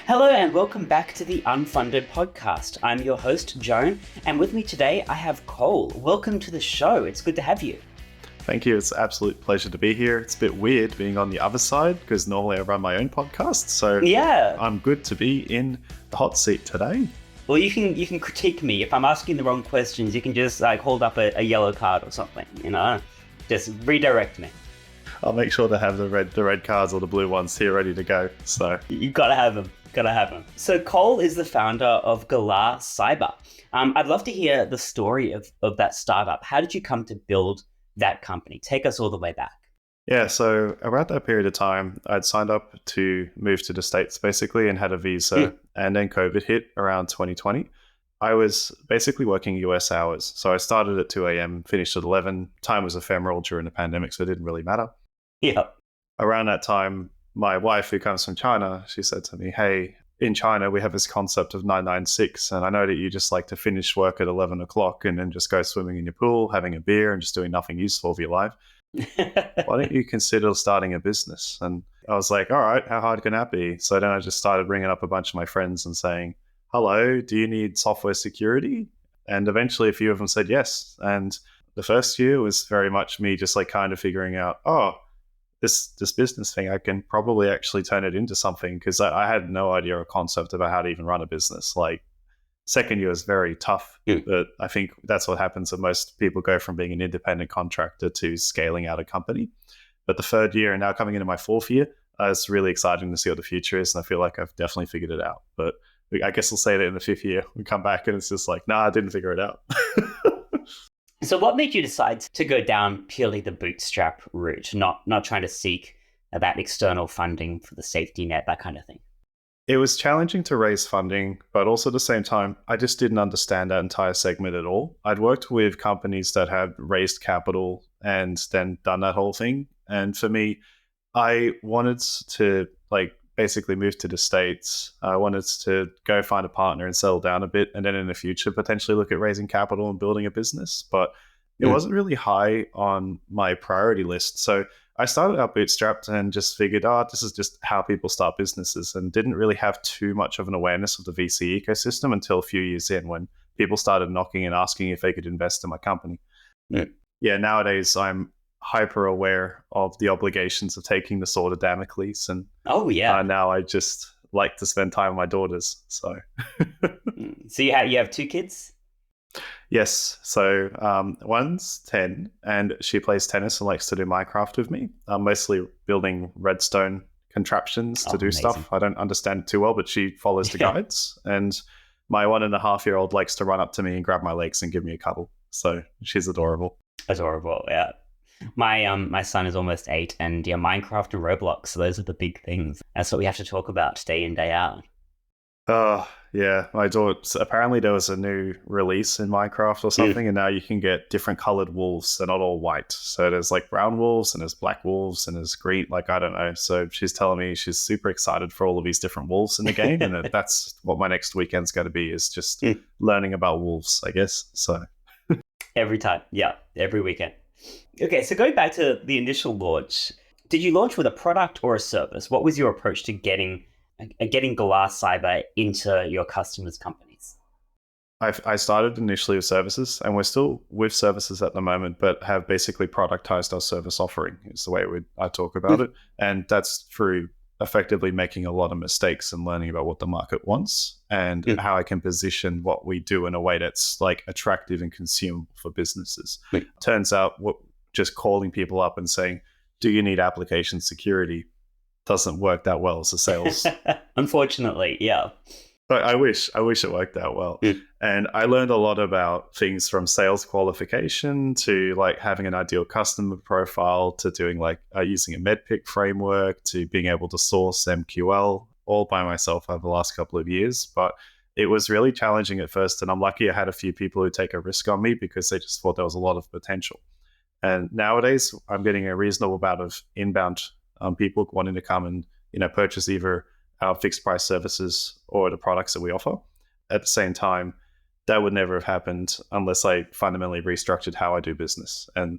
Hello and welcome back to the Unfunded podcast. I'm your host, Joan, and with me today I have Cole. Welcome to the show. It's good to have you. Thank you. It's an absolute pleasure to be here. It's a bit weird being on the other side because normally I run my own podcast. So yeah, I'm good to be in the hot seat today. Well, you can critique me. If I'm asking the wrong questions, you can just hold up a yellow card or something, Just redirect me. I'll make sure to have the red cards or the blue ones here ready to go. So you gotta have them. So Cole is the founder of Galah Cyber. I'd love to hear the story of that startup. How did you come to build that company? Take us all the way back. Yeah, so around that period of time, I'd signed up to move to the States basically and had a visa, and then COVID hit around 2020. I was basically working US hours. So I started at 2 a.m., finished at 11. Time was ephemeral during the pandemic, so it didn't really matter. Yeah. Around that time, my wife, who comes from China, she said to me, hey, in China, we have this concept of 996. And I know that you just like to finish work at 11 o'clock and then just go swimming in your pool, having a beer and just doing nothing useful with your life. Why don't you consider starting a business? And I was like, all right, how hard can that be? So then I just started ringing up a bunch of my friends and saying, hello, do you need software security? And eventually a few of them said yes. And the first year was very much me just kind of figuring out, this business thing, I can probably actually turn it into something, because I had no idea or concept about how to even run a business. Second year is very tough, but I think that's what happens when most people go from being an independent contractor to scaling out a company. But the third year, and now coming into my fourth year, it's really exciting to see what the future is, and I feel like I've definitely figured it out. But I guess we'll say that in the fifth year, we come back and it's just I didn't figure it out. So what made you decide to go down purely the bootstrap route, not trying to seek that external funding for the safety net, that kind of thing? It was challenging to raise funding, but also at the same time, I just didn't understand that entire segment at all. I'd worked with companies that had raised capital and then done that whole thing. And for me, I wanted to basically move to the States. I wanted to go find a partner and settle down a bit, and then in the future potentially look at raising capital and building a business. But it wasn't really high on my priority list. So I started out bootstrapped and just figured, this is just how people start businesses, and didn't really have too much of an awareness of the VC ecosystem until a few years in, when people started knocking and asking if they could invest in my company. Yeah, nowadays I'm hyper aware of the obligations of taking the sword of Damocles, and now I just like to spend time with my daughters. So you have two kids? Yes. So one's 10 and she plays tennis and likes to do Minecraft with me. I'm mostly building redstone contraptions to do stuff. I don't understand it too well, but she follows the guides. And my 1.5-year-old likes to run up to me and grab my legs and give me a cuddle. So she's adorable. Adorable, yeah. My son is almost 8, and Minecraft and Roblox, so those are the big things. That's what we have to talk about day in, day out. Oh, yeah. My daughter, apparently there was a new release in Minecraft or something, and now you can get different colored wolves. They're not all white. So there's brown wolves, and there's black wolves, and there's green, I don't know. So she's telling me she's super excited for all of these different wolves in the game, and that's what my next weekend's going to be, is just learning about wolves, I guess. So every time. Yeah, every weekend. Okay, so going back to the initial launch, did you launch with a product or a service? What was your approach to getting Galah Cyber into your customers' companies? I started initially with services, and we're still with services at the moment, but have basically productized our service offering, is the way I talk about it. And that's through effectively making a lot of mistakes and learning about what the market wants and how I can position what we do in a way that's attractive and consumable for businesses. Turns out just calling people up and saying, do you need application security, doesn't work that well as a sales. Unfortunately, yeah. But I wish it worked out well. And I learned a lot about things from sales qualification to having an ideal customer profile, to doing using a MEDDPICC framework, to being able to source MQL all by myself over the last couple of years. But it was really challenging at first, and I'm lucky I had a few people who take a risk on me because they just thought there was a lot of potential. And nowadays, I'm getting a reasonable amount of inbound people wanting to come and purchase either our fixed price services or the products that we offer. At the same time, that would never have happened unless I fundamentally restructured how I do business. And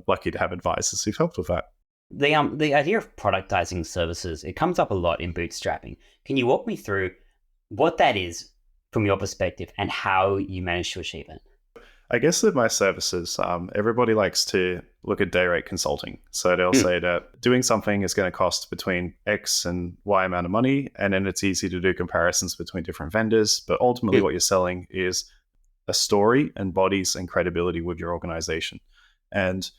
lucky to have advisors who've helped with that. The idea of productizing services, it comes up a lot in bootstrapping. Can you walk me through what that is from your perspective and how you manage to achieve it? I guess with my services, everybody likes to look at day rate consulting. So they'll say that doing something is going to cost between X and Y amount of money, and then it's easy to do comparisons between different vendors. But ultimately, what you're selling is a story and bodies and credibility with your organization. And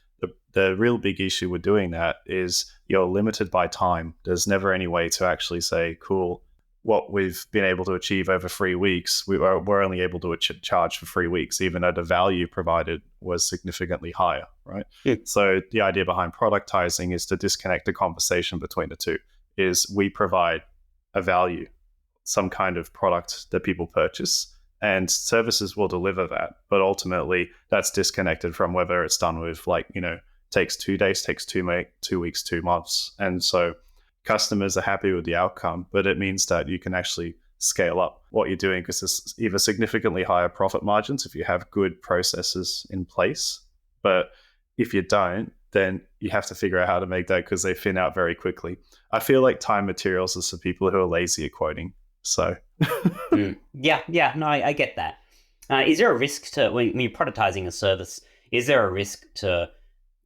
the real big issue with doing that is you're limited by time. There's never any way to actually say, cool, what we've been able to achieve over 3 weeks, we're only able to charge for 3 weeks, even though the value provided was significantly higher, right? So the idea behind productizing is to disconnect the conversation between the two. Is we provide a value, some kind of product that people purchase, and services will deliver that. But ultimately, that's disconnected from whether it's done with takes 2 days, takes 2 weeks, 2 months. And so customers are happy with the outcome, but it means that you can actually scale up what you're doing because there's either significantly higher profit margins if you have good processes in place. But if you don't, then you have to figure out how to make that because they thin out very quickly. I feel like time materials is for people who are lazy at quoting. So Yeah, no, I get that. Is there a risk to, when you're productizing a service, is there a risk to,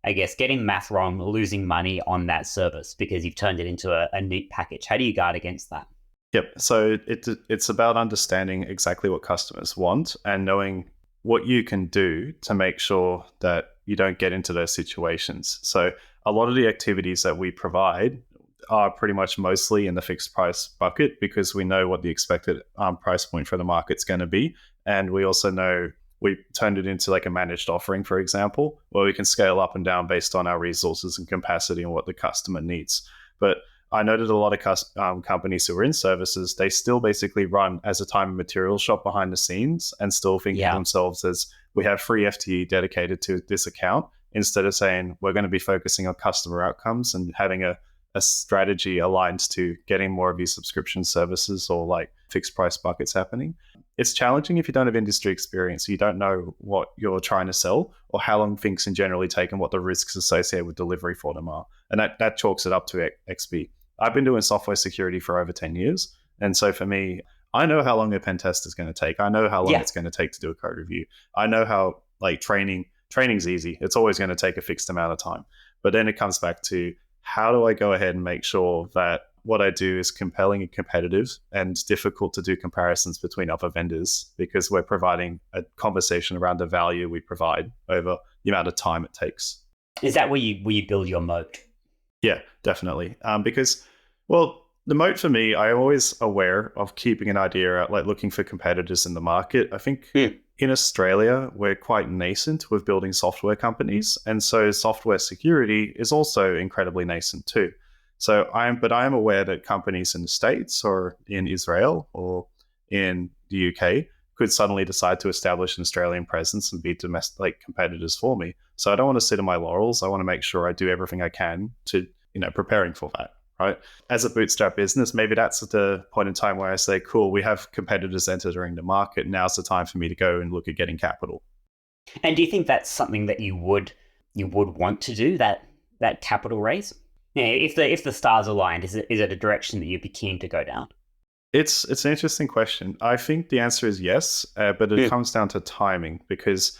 I guess, getting math wrong, losing money on that service because you've turned it into a neat package? How do you guard against that? Yep. So it's about understanding exactly what customers want and knowing what you can do to make sure that you don't get into those situations. So a lot of the activities that we provide are pretty much mostly in the fixed price bucket because we know what the expected price point for the market's going to be. And we also know we turned it into like a managed offering, for example, where we can scale up and down based on our resources and capacity and what the customer needs. But I noted a lot of companies who are in services, they still basically run as a time and materials shop behind the scenes and still think of themselves as we have free FTE dedicated to this account instead of saying we're going to be focusing on customer outcomes and having a strategy aligned to getting more of these subscription services or like fixed price buckets happening. It's challenging if you don't have industry experience. You don't know what you're trying to sell or how long things can generally take and what the risks associated with delivery for them are. And that chalks it up to XP. I've been doing software security for over 10 years. And so for me, I know how long a pen test is going to take. I know how long it's going to take to do a code review. I know how like training's easy. It's always going to take a fixed amount of time. But then it comes back to how do I go ahead and make sure that what I do is compelling and competitive and difficult to do comparisons between other vendors because we're providing a conversation around the value we provide over the amount of time it takes. Is that where you build your moat? Yeah, definitely. Because, well, the moat for me, I'm always aware of keeping an idea out, like looking for competitors in the market. I think in Australia, we're quite nascent with building software companies. And so software security is also incredibly nascent too. So I am aware that companies in the States or in Israel or in the UK could suddenly decide to establish an Australian presence and be domestic like competitors for me. So I don't want to sit on my laurels. I want to make sure I do everything I can to, preparing for that. Right. As a bootstrap business, maybe that's the point in time where I say, cool, we have competitors entering the market. Now's the time for me to go and look at getting capital. And do you think that's something that you would want to do, that capital raise? Yeah, if the stars aligned, is it a direction that you'd be keen to go down? It's an interesting question. I think the answer is yes, but it comes down to timing because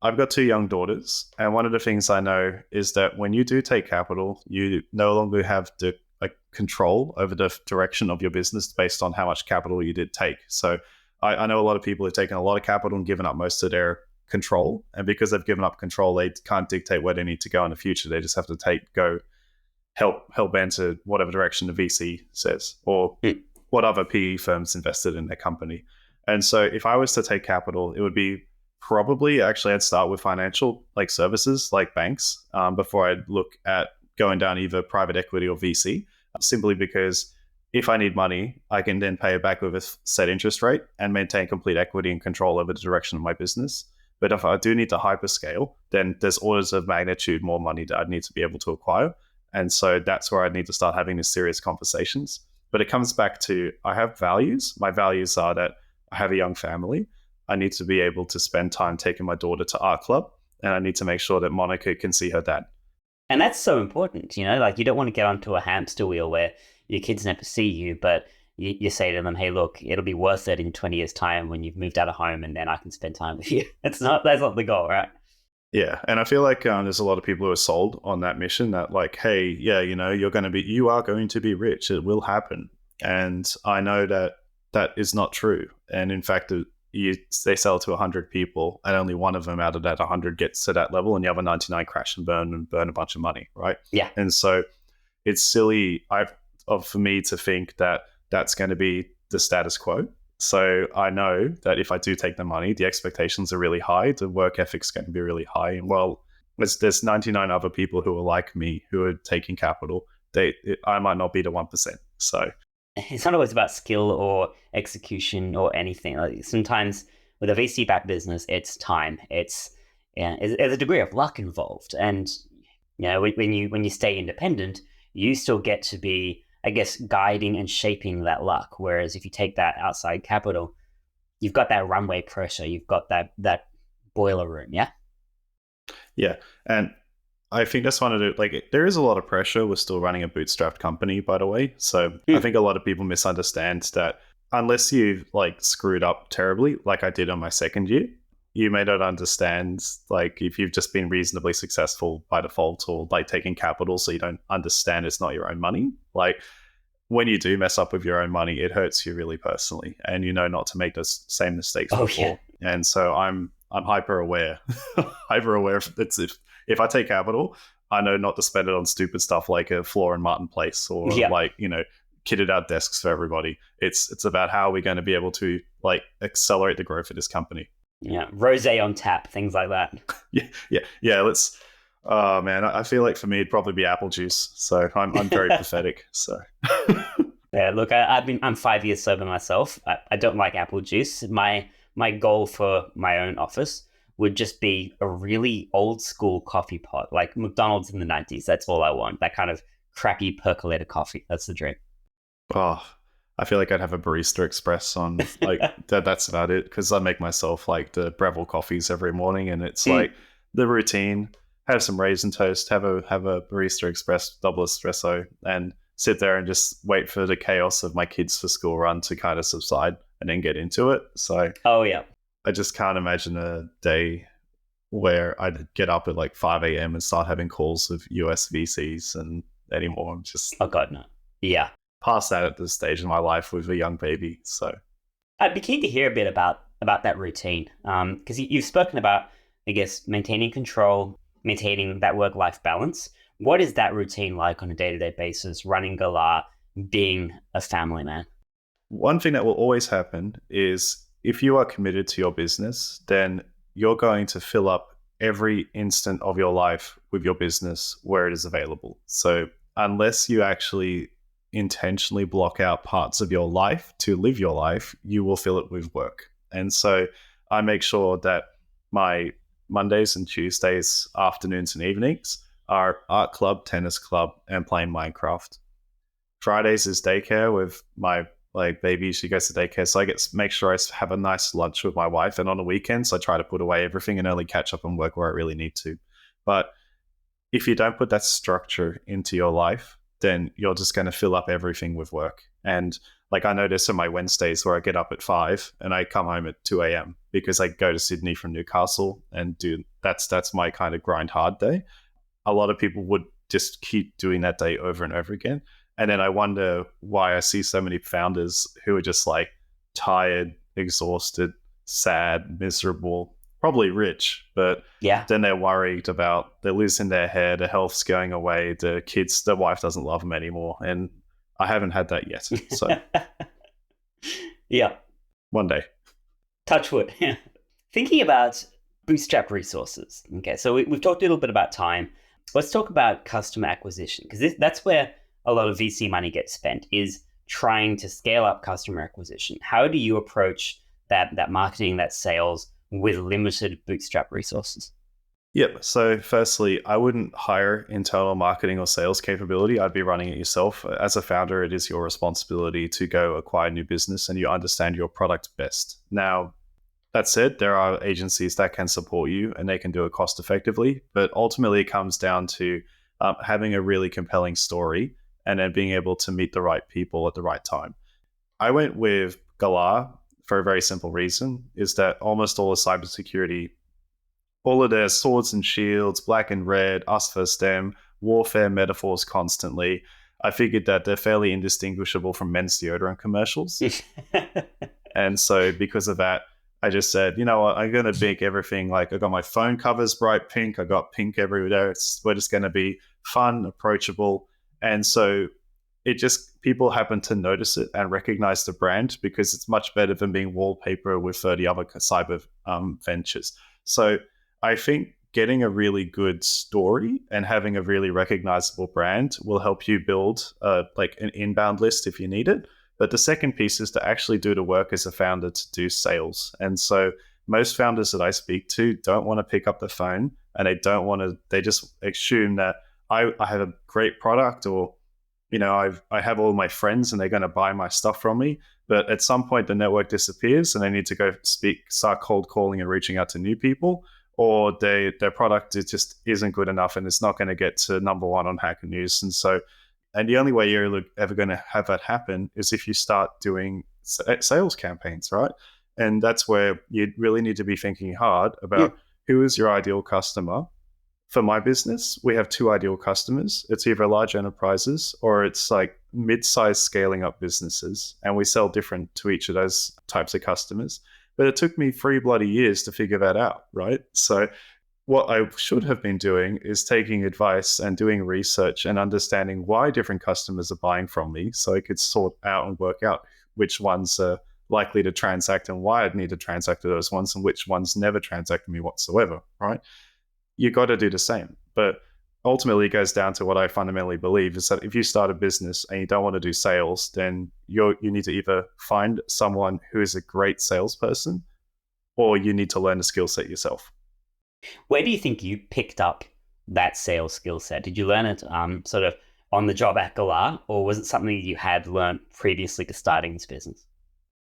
I've got 2 young daughters. And one of the things I know is that when you do take capital, you no longer have the control over the direction of your business based on how much capital you did take. So I know a lot of people have taken a lot of capital and given up most of their control. And because they've given up control, they can't dictate where they need to go in the future. They just have to go help enter whatever direction the VC says or what other PE firms invested in their company. And so if I was to take capital, it would be probably actually I'd start with financial like services like banks before I'd look at going down either private equity or VC, simply because if I need money, I can then pay it back with a set interest rate and maintain complete equity and control over the direction of my business. But if I do need to hyperscale, then there's orders of magnitude more money that I'd need to be able to acquire. And so that's where I'd need to start having these serious conversations. But it comes back to I have values. My values are that I have a young family. I need to be able to spend time taking my daughter to art club. And I need to make sure that Monica can see her dad. And that's so important, like you don't want to get onto a hamster wheel where your kids never see you, but you say to them, hey, look, it'll be worth it in 20 years' time when you've moved out of home and then I can spend time with you. That's not the goal, right? Yeah, and I feel like there's a lot of people who are sold on that mission that like, hey, yeah, you are going to be rich. It will happen. And I know that that is not true. And in fact, they sell to 100 people and only one of them out of that 100 gets to that level, and the other 99 crash and burn a bunch of money, right? Yeah. And so it's silly for me to think that that's going to be the status quo. So I know that if I do take the money, the expectations are really high. The work ethic's going to be really high. And well, there's 99 other people who are like me who are taking capital. I might not be the 1%. So it's not always about skill or execution or anything. Like sometimes with a VC-backed business, it's time. There's a degree of luck involved, and when you stay independent, you still get to be, I guess, guiding and shaping that luck. Whereas if you take that outside capital, you've got that runway pressure, you've got that boiler room, yeah? Yeah. And I think that's one of the, like, there is a lot of pressure. We're still running a bootstrapped company, by the way. So I think a lot of people misunderstand that unless you've like screwed up terribly, like I did on my second year, you may not understand, like, if you've just been reasonably successful by default or like taking capital so you don't understand it's not your own money. Like, when you do mess up with your own money, it hurts you really personally, and not to make those same mistakes before. Yeah. And so I'm hyper aware, if I take capital, I know not to spend it on stupid stuff like a Floor and Martin place or kitted out desks for everybody. It's about how we're going to be able to like accelerate the growth of this company. Yeah, rosé on tap, things like that. yeah. Let's. Oh man, I feel like for me it'd probably be apple juice. So I'm very pathetic. So yeah, look, I'm 5 years sober myself. I don't like apple juice. My goal for my own office would just be a really old school coffee pot, like McDonald's in the 90s. That's all I want. That kind of crappy percolator coffee. That's the dream. Oh, I feel like I'd have a Barista Express on, like, that's about it, because I make myself like the Breville coffees every morning, and it's like the routine. Have some raisin toast, have a Barista Express double espresso, and sit there and just wait for the chaos of my kids for school run to kind of subside and then get into it. So I just can't imagine a day where I'd get up at like 5 a.m. and start having calls with US VCs and anymore. I'm just... Oh God, no. Yeah. Past that at this stage in my life with a young baby. So I'd be keen to hear a bit about that routine, because you've spoken about, I guess, maintaining control, maintaining that work-life balance. What is that routine like on a day-to-day basis, running Galah, being a family man? One thing that will always happen is if you are committed to your business, then you're going to fill up every instant of your life with your business where it is available. So unless you actually intentionally block out parts of your life to live your life, you will fill it with work. And so I make sure that my Mondays and Tuesdays, afternoons and evenings, are art club, tennis club, and playing Minecraft. Fridays is daycare with my baby. She goes to daycare, so I make sure I have a nice lunch with my wife. And on the weekends, I try to put away everything and only catch up on work where I really need to. But if you don't put that structure into your life, then you're just going to fill up everything with work. And like, I notice on my Wednesdays where I get up at 5 and I come home at 2 a.m. because I go to Sydney from Newcastle and that's my kind of grind hard day. A lot of people would just keep doing that day over and over again. And then I wonder why I see so many founders who are just like tired, exhausted, sad, miserable, probably rich, but then they're worried about, they're losing their hair, their health's going away, the kids, their wife doesn't love them anymore. And I haven't had that yet. So yeah, one day. Touch wood. Thinking about bootstrap resources. Okay, so we've talked a little bit about time. Let's talk about customer acquisition, because that's where a lot of VC money gets spent, is trying to scale up customer acquisition. How do you approach that marketing, that sales, with limited bootstrap resources? Yep. So firstly, I wouldn't hire internal marketing or sales capability. I'd be running it yourself. As a founder, it is your responsibility to go acquire new business and you understand your product best. Now, that said, there are agencies that can support you and they can do it cost effectively, but ultimately it comes down to having a really compelling story, and then being able to meet the right people at the right time. I went with Galah for a very simple reason, is that almost all of cybersecurity, all of their swords and shields, black and red, us versus them, warfare metaphors constantly. I figured that they're fairly indistinguishable from men's deodorant commercials. And so because of that, I just said, you know what, I'm going to make everything like, I got my phone covers bright pink. I got pink everywhere. We're just going to be fun, approachable. And so it just, people happen to notice it and recognize the brand because it's much better than being wallpaper with 30 other cyber ventures. So I think getting a really good story and having a really recognizable brand will help you build like an inbound list if you need it. But the second piece is to actually do the work as a founder to do sales. And so most founders that I speak to don't want to pick up the phone, and they just assume that I have a great product, or, you know, I have all my friends and they're going to buy my stuff from me. But at some point the network disappears and they need to go start cold calling and reaching out to new people, or their product just isn't good enough and it's not going to get to number one on Hacker News. And the only way you're ever going to have that happen is if you start doing sales campaigns, right? And that's where you really need to be thinking hard about who is your ideal customer. For my business, we have two ideal customers. It's either large enterprises or it's like mid-sized scaling up businesses. And we sell different to each of those types of customers. But it took me 3 bloody years to figure that out, right? So what I should have been doing is taking advice and doing research and understanding why different customers are buying from me, so I could sort out and work out which ones are likely to transact and why I'd need to transact to those ones and which ones never transact with me whatsoever, right? You got to do the same. But ultimately, it goes down to what I fundamentally believe is that if you start a business and you don't want to do sales, then you need to either find someone who is a great salesperson, or you need to learn the skill set yourself. Where do you think you picked up that sales skill set? Did you learn it sort of on the job at Galah, or was it something you had learned previously to starting this business?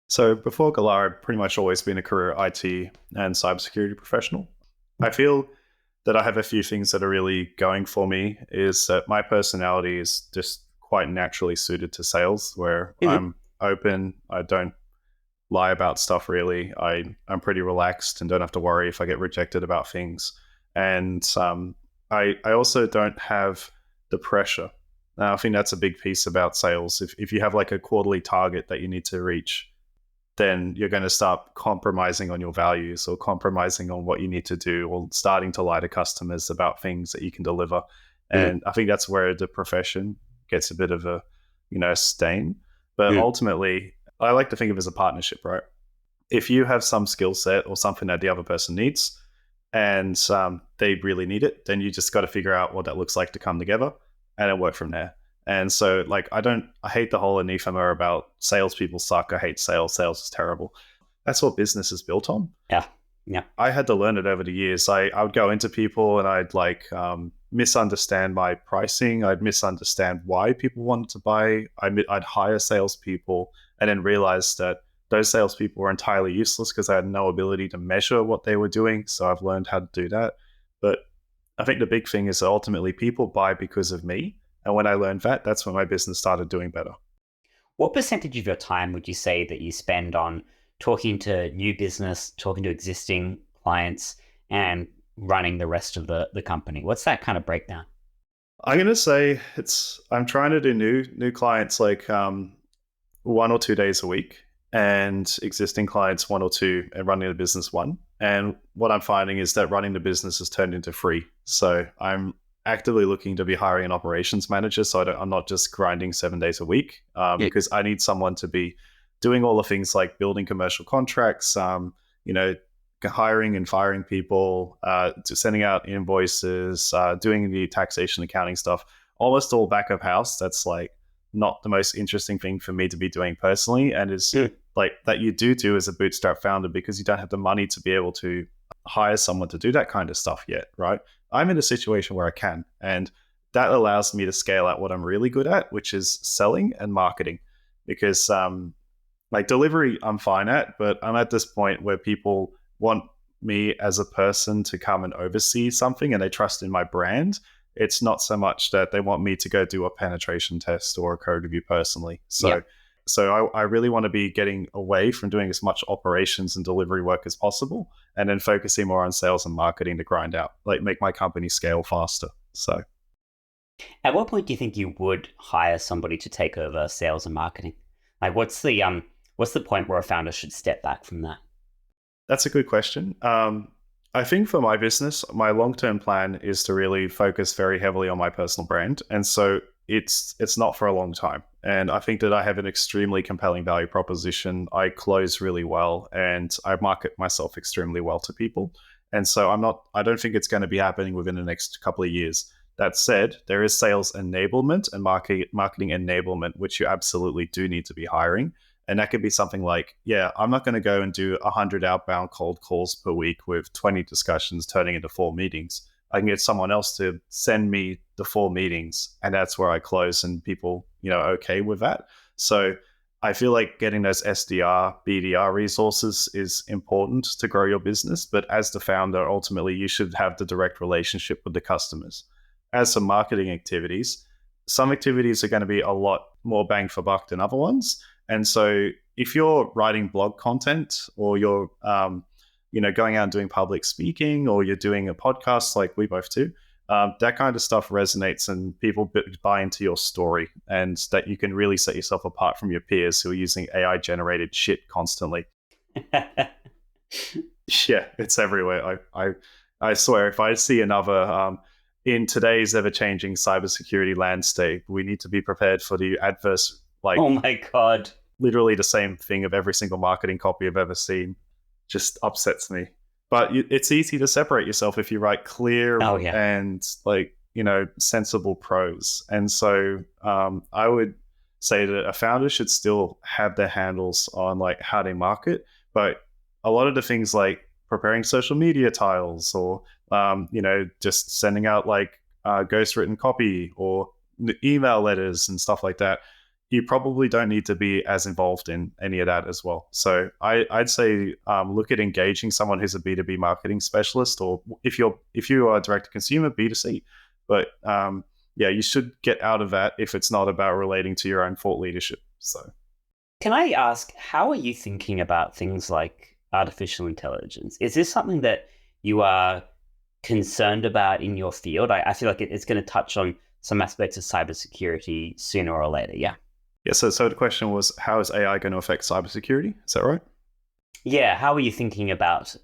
So before Galah, I've pretty much always been a career IT and cybersecurity professional. I feel that I have a few things that are really going for me, is that my personality is just quite naturally suited to sales, where I'm open, I don't lie about stuff really. I'm pretty relaxed and don't have to worry if I get rejected about things. And I also don't have the pressure. Now, I think that's a big piece about sales. If you have like a quarterly target that you need to reach, then you're going to start compromising on your values or compromising on what you need to do, or starting to lie to customers about things that you can deliver. And I think that's where the profession gets a bit of a, stain. But ultimately, I like to think of it as a partnership, right? If you have some skill set or something that the other person needs, and they really need it, then you just got to figure out what that looks like to come together and then work from there. And so, like, I hate the whole anathema about salespeople suck. I hate sales. Sales is terrible. That's what business is built on. Yeah. I had to learn it over the years. I would go into people and I'd misunderstand my pricing. I'd misunderstand why people wanted to buy. I'd hire salespeople and then realize that those salespeople were entirely useless because I had no ability to measure what they were doing. So I've learned how to do that. But I think the big thing is that ultimately people buy because of me. And when I learned that, that's when my business started doing better. What percentage of your time would you say that you spend on talking to new business, talking to existing clients, and running the rest of the company? What's that kind of breakdown? I'm going to say I'm trying to do new clients like 1 or 2 days a week, and existing clients 1 or 2, and running the business 1. And what I'm finding is that running the business has turned into free. So I'm actively looking to be hiring an operations manager, so I'm not just grinding 7 days a week, because I need someone to be doing all the things like building commercial contracts, hiring and firing people, to sending out invoices, doing the taxation, accounting stuff, almost all back of house. That's like not the most interesting thing for me to be doing personally, and is like that you do as a bootstrap founder, because you don't have the money to be able to hire someone to do that kind of stuff yet, right? I'm in a situation where I can, and that allows me to scale out what I'm really good at, which is selling and marketing. Because like delivery, I'm fine at, but I'm at this point where people want me as a person to come and oversee something, and they trust in my brand. it's not so much that they want me to go do a penetration test or a code review personally. So I really want to be getting away from doing as much operations and delivery work as possible, and then focusing more on sales and marketing to grind out, like make my company scale faster. So At what point do you think you would hire somebody to take over sales and marketing? Like, what's the point where a founder should step back from that? that's a good question. I think for my business, my long-term plan is to really focus very heavily on my personal brand. And so it's not for a long time. And I think that I have an extremely compelling value proposition. I close really well and I market myself extremely well to people. And so I don't think it's going to be happening within the next couple of years. That said, there is sales enablement and marketing enablement, which you absolutely do need to be hiring. And that could be something like, yeah, I'm not going to go and do 100 outbound cold calls per week with 20 discussions turning into 4 meetings. I can get someone else to send me the 4 meetings, and that's where I close, and people, okay with that. So I feel like getting those SDR, BDR resources is important to grow your business. But as the founder, ultimately, you should have the direct relationship with the customers. As for marketing activities, some activities are going to be a lot more bang for buck than other ones. And so if you're writing blog content, or you're going out and doing public speaking, or you're doing a podcast like we both do, that kind of stuff resonates and people buy into your story, and that you can really set yourself apart from your peers who are using AI generated shit constantly. Yeah, it's everywhere. I swear, if I see another in today's ever-changing cybersecurity landscape, we need to be prepared for the adverse, Oh my God. literally the same thing of every single marketing copy I've ever seen. Just upsets me. But it's easy to separate yourself if you write clear and sensible prose. And so I would say that a founder should still have their handles on like how they market, but a lot of the things like preparing social media tiles, or just sending out like ghostwritten copy or email letters and stuff like that, you probably don't need to be as involved in any of that as well. So I'd say look at engaging someone who's a B2B marketing specialist, or if you are direct to consumer, B2C. But you should get out of that if it's not about relating to your own thought leadership. So can I ask, how are you thinking about things like artificial intelligence? Is this something that you are concerned about in your field? I feel like it's going to touch on some aspects of cybersecurity sooner or later. Yeah. Yeah. So the question was, how is AI going to affect cybersecurity? Is that right? Yeah. How are you thinking about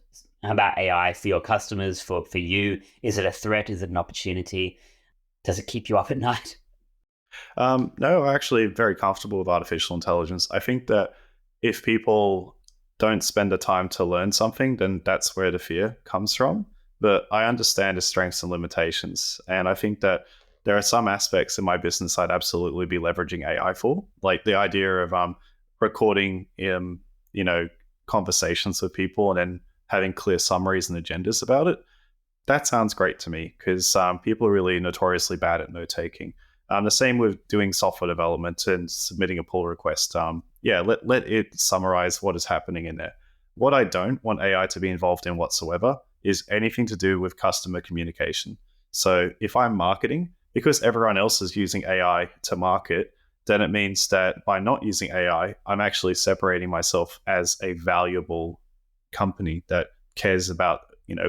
AI for your customers, for you? Is it a threat? Is it an opportunity? Does it keep you up at night? No, I'm actually very comfortable with artificial intelligence. I think that if people don't spend the time to learn something, then that's where the fear comes from. But I understand its strengths and limitations. And I think that there are some aspects in my business I'd absolutely be leveraging AI for, like the idea of recording conversations with people and then having clear summaries and agendas about it. That sounds great to me, because people are really notoriously bad at note-taking. The same with doing software development and submitting a pull request. Let it summarize what is happening in there. What I don't want AI to be involved in whatsoever is anything to do with customer communication. So if I'm marketing, because everyone else is using AI to market, then it means that by not using AI, I'm actually separating myself as a valuable company that cares about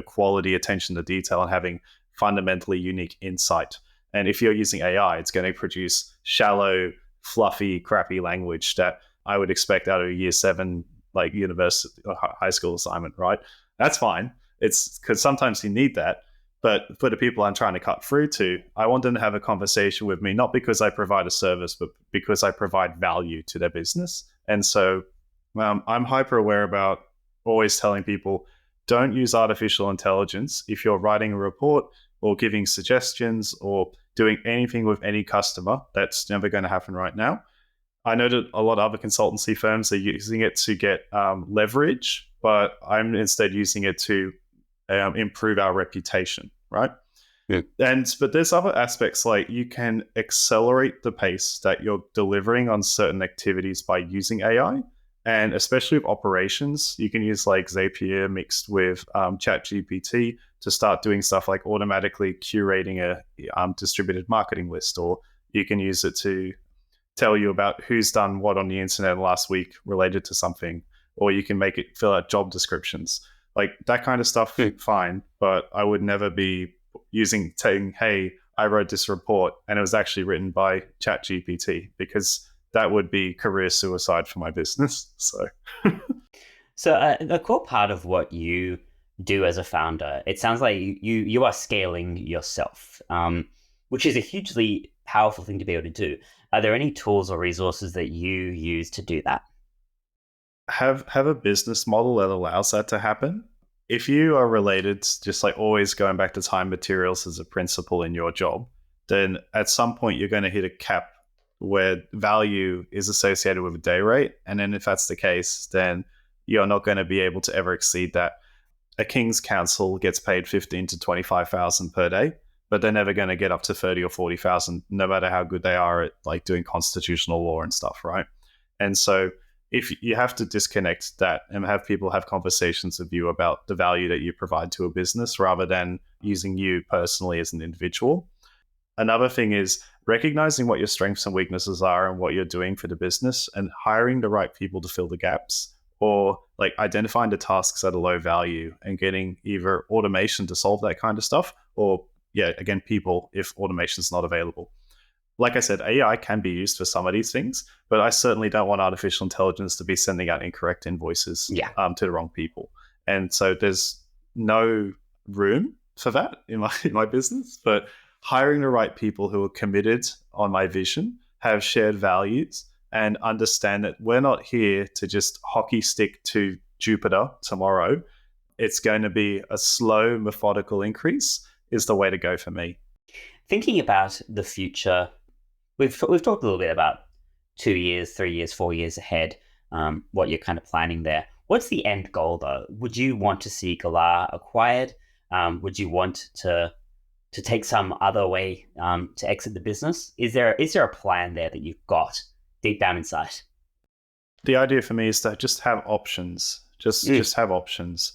quality, attention to detail, and having fundamentally unique insight. And if you're using AI, it's going to produce shallow, fluffy, crappy language that I would expect out of a year 7, like university or high school assignment, right? That's fine. It's because sometimes you need that. But for the people I'm trying to cut through to, I want them to have a conversation with me, not because I provide a service, but because I provide value to their business. And so I'm hyper aware about always telling people, don't use artificial intelligence if you're writing a report or giving suggestions or doing anything with any customer. That's never going to happen right now. I know that a lot of other consultancy firms are using it to get leverage, but I'm instead using it to improve our reputation, right? Yeah. But there's other aspects, like you can accelerate the pace that you're delivering on certain activities by using AI. And especially with operations, you can use like Zapier mixed with ChatGPT to start doing stuff like automatically curating a distributed marketing list, or you can use it to tell you about who's done what on the internet last week related to something, or you can make it fill out job descriptions. Like that kind of stuff, fine, but I would never be saying, hey, I wrote this report and it was actually written by ChatGPT, because that would be career suicide for my business. So a core part of what you do as a founder, it sounds like you are scaling yourself, which is a hugely powerful thing to be able to do. Are there any tools or resources that you use to do that? Have a business model that allows that to happen. If you are related, just like always going back to time materials as a principle in your job, then at some point you're going to hit a cap where value is associated with a day rate. And then if that's the case, then you're not going to be able to ever exceed that. A king's council gets paid 15 to 25,000 per day, but they're never going to get up to 30 or 40,000, no matter how good they are at like doing constitutional law and stuff, right? And so if you have to disconnect that and have people have conversations with you about the value that you provide to a business rather than using you personally as an individual. Another thing is recognizing what your strengths and weaknesses are and what you're doing for the business, and hiring the right people to fill the gaps, or like identifying the tasks that are low value and getting either automation to solve that kind of stuff, or again, people if automation is not available. Like I said, AI can be used for some of these things, but I certainly don't want artificial intelligence to be sending out incorrect invoices to the wrong people. And so there's no room for that in my business. But hiring the right people who are committed on my vision, have shared values, and understand that we're not here to just hockey stick to Jupiter tomorrow. It's going to be a slow, methodical increase is the way to go for me. Thinking about the future, we've talked a little bit about 2 years, 3 years, 4 years ahead, what you're kind of planning there. What's the end goal, though? Would you want to see Galah acquired? Would you want to take some other way to exit the business? Is there a plan there that you've got deep down inside? The idea for me is to just have options. Just have options.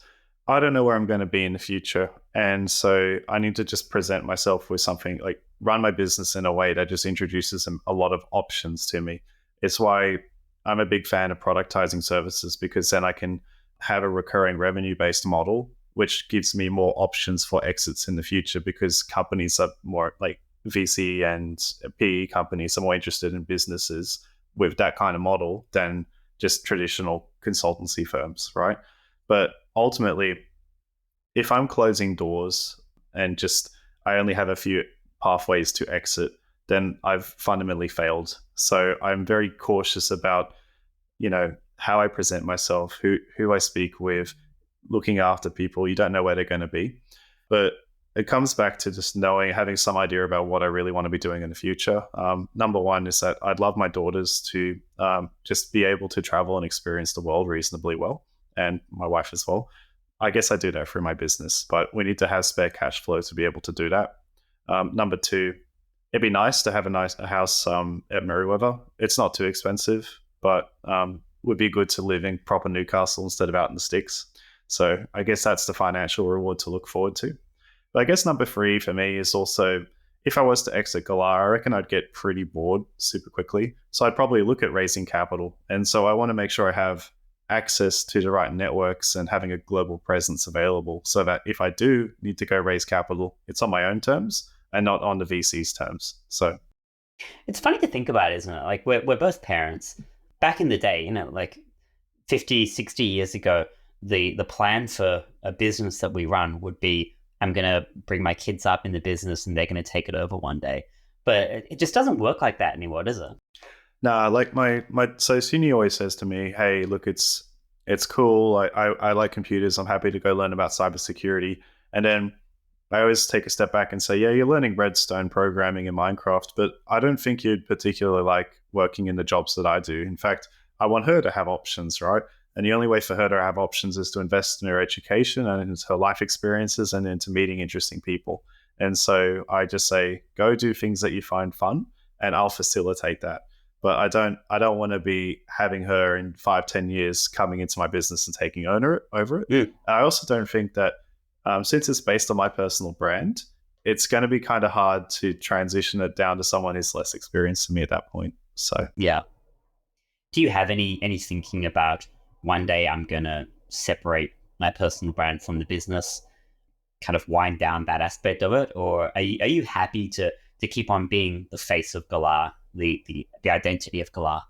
I don't know where I'm going to be in the future. And so I need to just present myself with something, like run my business in a way that just introduces a lot of options to me. It's why I'm a big fan of productizing services, because then I can have a recurring revenue-based model, which gives me more options for exits in the future, because companies are more like VC and PE companies are more interested in businesses with that kind of model than just traditional consultancy firms, right? But ultimately, if I'm closing doors and just I only have a few pathways to exit, then I've fundamentally failed. So I'm very cautious about, how I present myself, who I speak with, looking after people. You don't know where they're going to be. But it comes back to just having some idea about what I really want to be doing in the future. Number one is that I'd love my daughters to just be able to travel and experience the world reasonably well, and my wife as well. I guess I do that through my business, but we need to have spare cash flow to be able to do that. Number two, it'd be nice to have a house at Merriweather. It's not too expensive, but would be good to live in proper Newcastle instead of out in the sticks. So I guess that's the financial reward to look forward to. But I guess number three for me is also, if I was to exit Galah, I reckon I'd get pretty bored super quickly. So I'd probably look at raising capital. And so I want to make sure I have access to the right networks and having a global presence available, so that if I do need to go raise capital, it's on my own terms and not on the VC's terms. So it's funny to think about, isn't it? Like we're both parents. Back in the day, like 50, 60 years ago, the plan for a business that we run would be, I'm going to bring my kids up in the business and they're going to take it over one day. But it just doesn't work like that anymore, does it? Nah, like so Suni always says to me, hey, look, it's cool. I like computers. I'm happy to go learn about cybersecurity. And then I always take a step back and say, yeah, you're learning Redstone programming in Minecraft, but I don't think you'd particularly like working in the jobs that I do. In fact, I want her to have options, right? And the only way for her to have options is to invest in her education and into her life experiences and into meeting interesting people. And so I just say, go do things that you find fun, and I'll facilitate that. but I don't want to be having her in 5-10 years coming into my business and taking over it. Mm. And I also don't think that since it's based on my personal brand, it's going to be kind of hard to transition it down to someone who's less experienced than me at that point. So Yeah. Do you have any thinking about one day I'm gonna separate my personal brand from the business, kind of wind down that aspect of it, or are you happy to keep on being the face of Galah, the identity of Galah?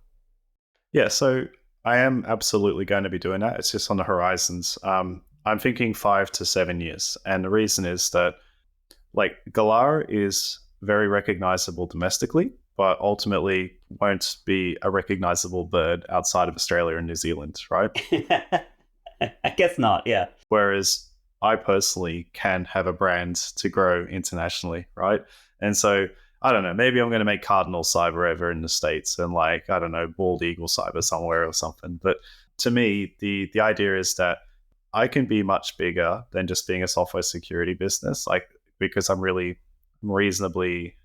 yeah, so I am absolutely going to be doing that. It's just on the horizons. I'm thinking 5 to 7 years, and the reason is that like Galar is very recognizable domestically, but ultimately won't be a recognizable bird outside of Australia and New Zealand, right? I guess not. Yeah. Whereas I personally can have a brand to grow internationally, right? And so I don't know, maybe I'm going to make Cardinal Cyber over in the States and like, I don't know, Bald Eagle Cyber somewhere or something. But to me, the idea is that I can be much bigger than just being a software security business, like because I'm really reasonably,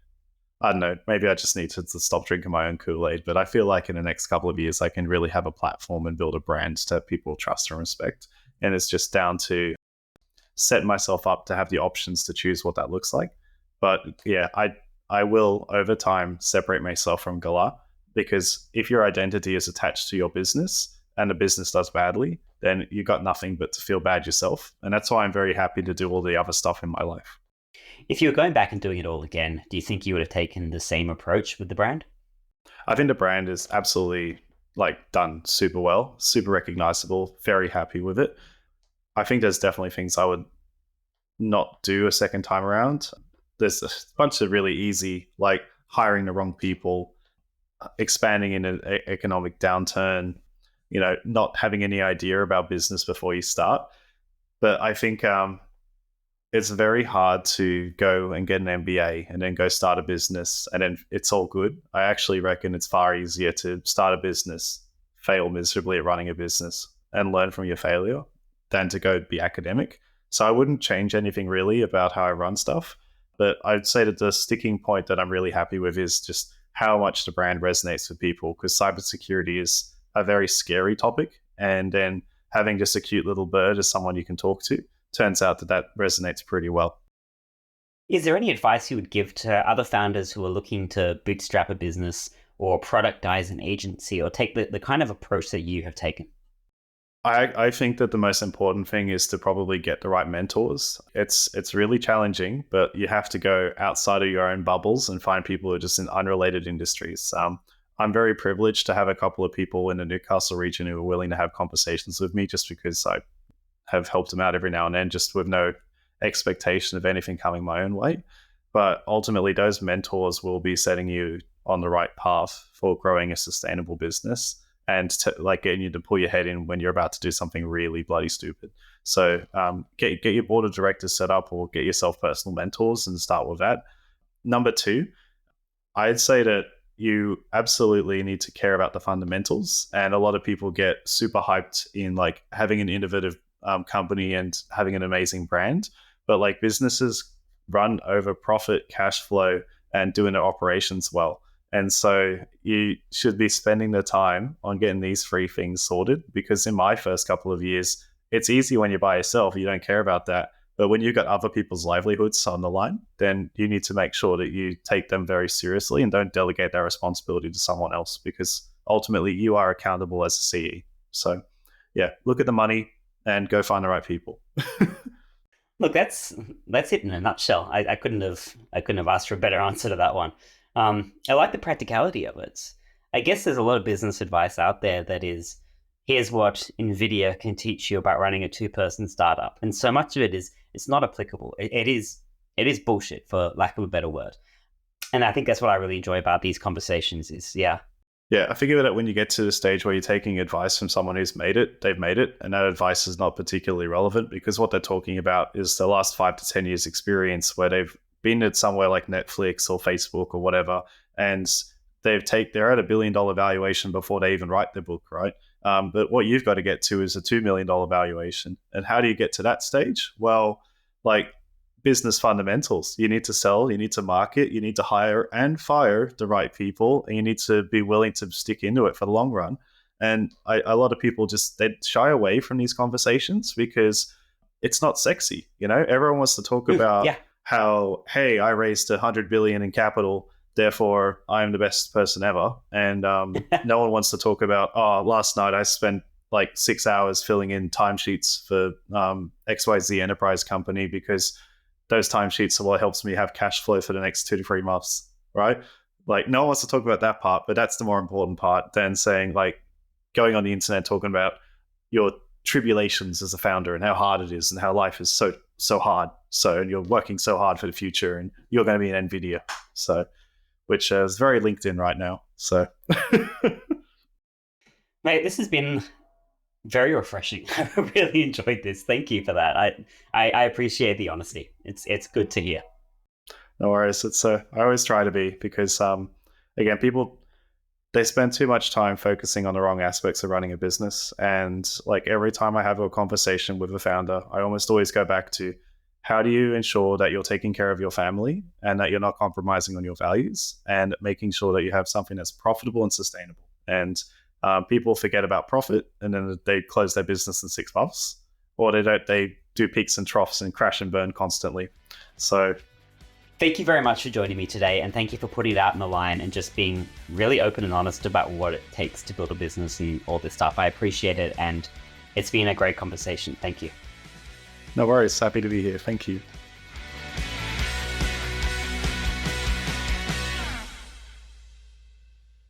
I don't know, maybe I just need to stop drinking my own Kool-Aid, but I feel like in the next couple of years, I can really have a platform and build a brand that people trust and respect. And it's just down to set myself up to have the options to choose what that looks like. But yeah, I will over time separate myself from Galah, because if your identity is attached to your business and the business does badly, then you got nothing but to feel bad yourself. And that's why I'm very happy to do all the other stuff in my life. If you were going back and doing it all again, do you think you would have taken the same approach with the brand? I think the brand is absolutely like done super well, super recognizable, very happy with it. I think there's definitely things I would not do a second time around. There's a bunch of really easy, like hiring the wrong people, expanding in an economic downturn, not having any idea about business before you start. But I think it's very hard to go and get an MBA and then go start a business and then it's all good. I actually reckon it's far easier to start a business, fail miserably at running a business, and learn from your failure than to go be academic. So I wouldn't change anything really about how I run stuff. But I'd say that the sticking point that I'm really happy with is just how much the brand resonates with people, because cybersecurity is a very scary topic. And then having just a cute little bird as someone you can talk to, turns out that resonates pretty well. Is there any advice you would give to other founders who are looking to bootstrap a business or productize an agency or take the kind of approach that you have taken? I think that the most important thing is to probably get the right mentors. It's really challenging, but you have to go outside of your own bubbles and find people who are just in unrelated industries. I'm very privileged to have a couple of people in the Newcastle region who are willing to have conversations with me, just because I have helped them out every now and then, just with no expectation of anything coming my own way. But ultimately, those mentors will be setting you on the right path for growing a sustainable business and like getting you to pull your head in when you're about to do something really bloody stupid. So get your board of directors set up or get yourself personal mentors and start with that. Number two, I'd say that you absolutely need to care about the fundamentals. And a lot of people get super hyped in like having an innovative company and having an amazing brand. But like businesses run over profit, cash flow, and doing their operations well. And so you should be spending the time on getting these three things sorted, because in my first couple of years, it's easy when you're by yourself, you don't care about that. But when you've got other people's livelihoods on the line, then you need to make sure that you take them very seriously and don't delegate that responsibility to someone else, because ultimately you are accountable as a CE. So yeah, look at the money and go find the right people. Look, that's it in a nutshell. I couldn't have asked for a better answer to that one. I like the practicality of it. I guess there's a lot of business advice out there that is, here's what NVIDIA can teach you about running a 2-person startup. And so much of it is, it's not applicable. It is bullshit, for lack of a better word. And I think that's what I really enjoy about these conversations is, yeah. Yeah, I figure that when you get to the stage where you're taking advice from someone who's made it, they've made it, and that advice is not particularly relevant, because what they're talking about is the last 5 to 10 years experience where they've been at somewhere like Netflix or Facebook or whatever, and they're at $1 billion valuation before they even write their book, right? But what you've got to get to is a $2 million valuation. And how do you get to that stage? Well, like business fundamentals. You need to sell, you need to market, you need to hire and fire the right people, and you need to be willing to stick into it for the long run. And a lot of people they shy away from these conversations because it's not sexy. Everyone wants to talk about how, hey, I raised 100 billion in capital, therefore I'm the best person ever. And no one wants to talk about, oh, last night I spent like 6 hours filling in timesheets for XYZ enterprise company because those timesheets are what helps me have cash flow for the next 2 to 3 months, right? Like, no one wants to talk about that part, but that's the more important part than saying, like, going on the internet talking about your tribulations as a founder and how hard it is and how life is so hard. And you're working so hard for the future and you're going to be in NVIDIA. Which is very LinkedIn right now. So, mate, this has been very refreshing. I really enjoyed this. Thank you for that. I appreciate the honesty. It's good to hear. No worries. I always try to be, because again, people, they spend too much time focusing on the wrong aspects of running a business. And like every time I have a conversation with a founder, I almost always go back to, how do you ensure that you're taking care of your family and that you're not compromising on your values, and making sure that you have something that's profitable and sustainable? And people forget about profit, and then they close their business in 6 months, or they do peaks and troughs and crash and burn constantly. So thank you very much for joining me today, and thank you for putting it out in the line and just being really open and honest about what it takes to build a business and all this stuff. I appreciate it, and it's been a great conversation. Thank you. No worries. Happy to be here. Thank you.